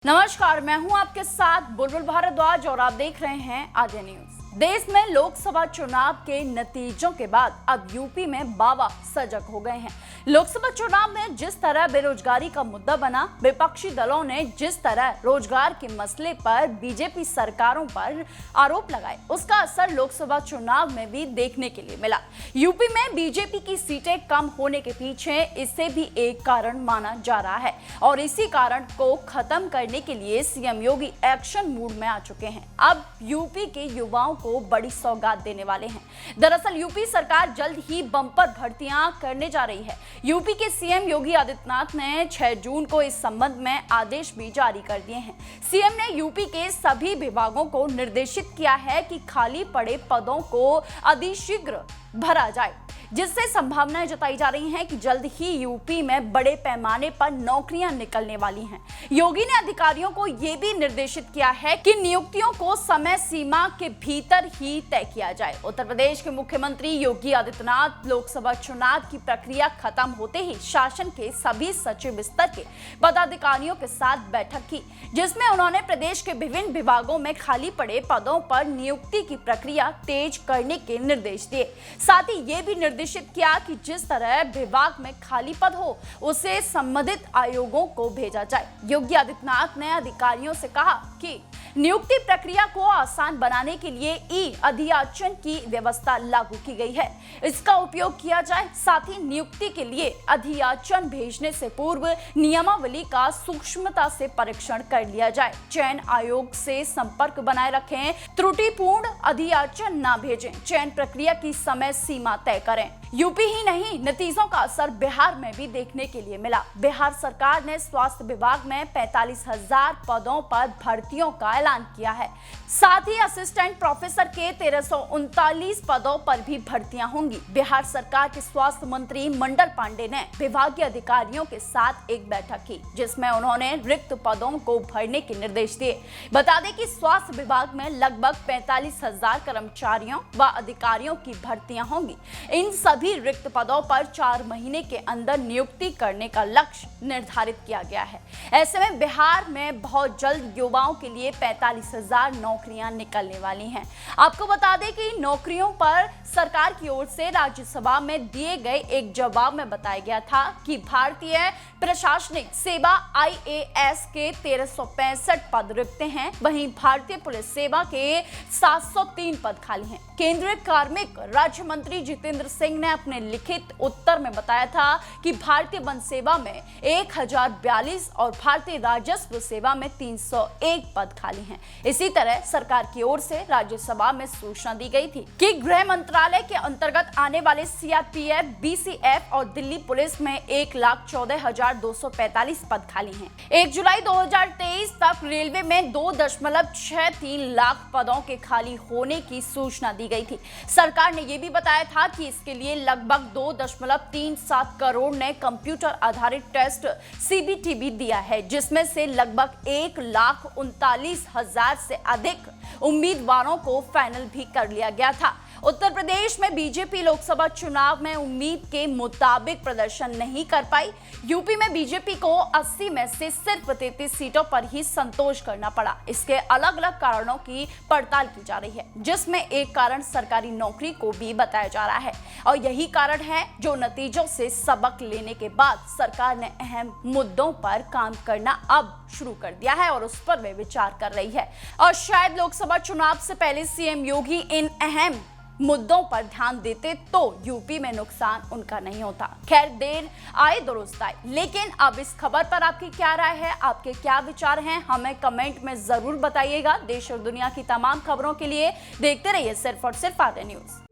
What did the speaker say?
नमस्कार, मैं हूं आपके साथ बुलबुल भारद्वाज और आप देख रहे हैं आद्या न्यूज। देश में लोकसभा चुनाव के नतीजों के बाद अब यूपी में बाबा सजग हो गए हैं। लोकसभा चुनाव में जिस तरह बेरोजगारी का मुद्दा बना, विपक्षी दलों ने जिस तरह रोजगार के मसले पर बीजेपी सरकारों पर आरोप लगाए, उसका असर लोकसभा चुनाव में भी देखने के लिए मिला। यूपी में बीजेपी की सीटें कम होने के पीछे इसे भी एक कारण माना जा रहा है और इसी कारण को खत्म करने के लिए सीएम योगी एक्शन मूड में आ चुके हैं। अब यूपी के युवाओं को बड़ी सौगात देने वाले हैं। दरअसल यूपी सरकार जल्द ही बम्पर भर्तियां करने जा रही है। यूपी के सीएम योगी आदित्यनाथ ने 6 जून को इस संबंध में आदेश भी जारी कर दिए हैं। सीएम ने यूपी के सभी विभागों को निर्देशित किया है कि खाली पड़े पदों को अतिशीघ्र भरा जाए, जिससे संभावनाएं जताई जा रही हैं कि जल्द ही यूपी में बड़े पैमाने पर नौकरियां निकलने वाली हैं। योगी ने अधिकारियों को यह भी निर्देशित किया है कि नियुक्तियों को समय सीमा के भीतर ही तय किया जाए। उत्तर प्रदेश के मुख्यमंत्री योगी आदित्यनाथ लोकसभा चुनाव की प्रक्रिया खत्म होते ही शासन के सभी सचिव स्तर के पदाधिकारियों के साथ बैठक की, जिसमें उन्होंने प्रदेश के विभिन्न विभागों में खाली पड़े पदों पर नियुक्ति की प्रक्रिया तेज करने के निर्देश दिए। साथ ही ये भी निर्देशित किया कि जिस तरह विभाग में खाली पद हो, उसे संबंधित आयोगों को भेजा जाए। योगी आदित्यनाथ ने अधिकारियों से कहा कि नियुक्ति प्रक्रिया को आसान बनाने के लिए ई अधियाचन की व्यवस्था लागू की गई है, इसका उपयोग किया जाए। साथ ही नियुक्ति के लिए अधियाचन भेजने से पूर्व नियमावली का सूक्ष्मता से परीक्षण कर लिया जाए। चयन आयोग से संपर्क बनाए रखें, त्रुटिपूर्ण अधियाचन न भेजें, चयन प्रक्रिया की समय सीमा तय करें। यूपी ही नहीं, नतीजों का असर बिहार में भी देखने के लिए मिला। बिहार सरकार ने स्वास्थ्य विभाग में 45,000 पदों पर भर्तियों का ऐलान किया है। साथ ही असिस्टेंट प्रोफेसर के 1339 पदों पर भी भर्तियां होंगी। बिहार सरकार के स्वास्थ्य मंत्री मंडल पांडे ने विभागीय अधिकारियों के साथ एक बैठक की, जिसमें उन्होंने रिक्त पदों को भरने के निर्देश दिए। बता दें कि स्वास्थ्य विभाग में लगभग 45,000 कर्मचारियों व अधिकारियों की भर्तियां होंगी। इन सभी रिक्त पदों पर 4 महीने के अंदर नियुक्ति करने का लक्ष्य निर्धारित किया गया है। ऐसे में बिहार में बहुत जल्द युवाओं के लिए 45,000 नौकरियां निकलने वाली हैं। आपको बता दें कि नौकरियों पर सरकार की ओर से राज्यसभा में दिए गए एक जवाब में बताया गया था कि भारतीय प्रशासनिक सेवा IAS के 1365 पद रिक्त हैं, वहीं भारतीय पुलिस सेवा के 703 पद खाली हैं। केंद्रीय कार्मिक राज्य मंत्री जितेंद्र सिंह ने अपने लिखित उत्तर में बताया था कि भारतीय वन सेवा में 1042 और भारतीय राजस्व सेवा में 301 पद खाली हैं। इसी तरह सरकार की ओर से राज्यसभा में सूचना दी गई थी कि गृह मंत्रालय के अंतर्गत आने वाले CRPF, BCF और दिल्ली पुलिस में 1,14,245 पद खाली हैं। 1 जुलाई 2023 तक रेलवे में 2.63 लाख पदों के खाली होने की सूचना दी गई थी। सरकार ने यह भी बताया था कि इसके लिए लगभग 2.37 करोड़ ने कंप्यूटर आधारित टेस्ट CBT भी दिया है, जिसमें से लगभग 1,39,000 से अधिक उम्मीदवारों को फाइनल भी कर लिया गया था। उत्तर प्रदेश में बीजेपी लोकसभा चुनाव में उम्मीद के मुताबिक प्रदर्शन नहीं कर पाई। यूपी में बीजेपी को 80 में से सिर्फ 33 सीटों पर ही संतोष करना पड़ा। इसके अलग अलग कारणों की पड़ताल की जा रही है, जिसमें एक कारण सरकारी नौकरी को भी बताया जा रहा है और यही कारण है जो नतीजों से सबक लेने के बाद सरकार ने अहम मुद्दों पर काम करना अब शुरू कर दिया है और उस पर वे विचार कर रही है। और शायद लोकसभा चुनाव से पहले सीएम योगी इन अहम मुद्दों पर ध्यान देते तो यूपी में नुकसान उनका नहीं होता। खैर, देर आए दुरुस्त आए। लेकिन अब इस खबर पर आपकी क्या राय है, आपके क्या विचार हैं, हमें कमेंट में जरूर बताइएगा। देश और दुनिया की तमाम खबरों के लिए देखते रहिए सिर्फ और सिर्फ आद्या न्यूज।